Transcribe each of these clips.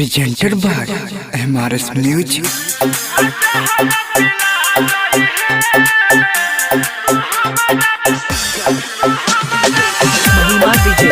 presented by MRS Music. महिमा DJ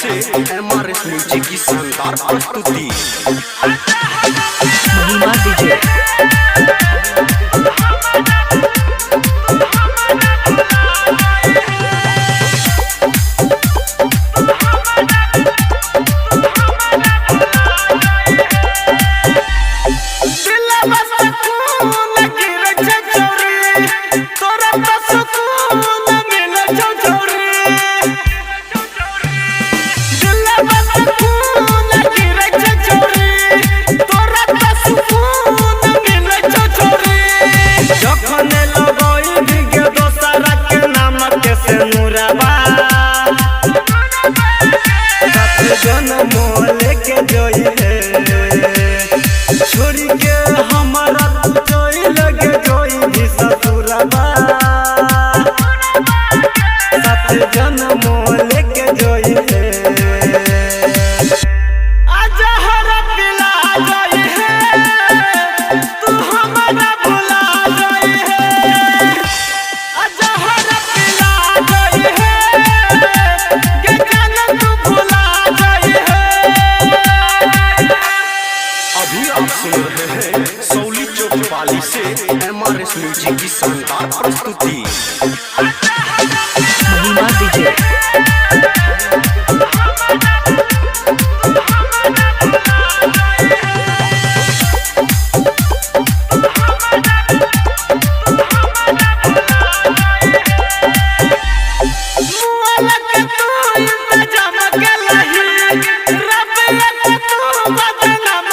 से MRS music की शानदार प्रस्तुति। महिमा डीजे छोरी के हमारा जोई लगे जोई भी ससुरबा सात जन्म लेके जोई है आजा हरा पिला जोई है तू हमारा भुला जोई है आजा हरा पिला जोई है के जान तू भुला जोई है। अभी आप सुन रहे हैं सौली चौक वाली से MRS म्यूजिक की शानदार प्रस्तुति। महिमा डीजे रब तू बदनाम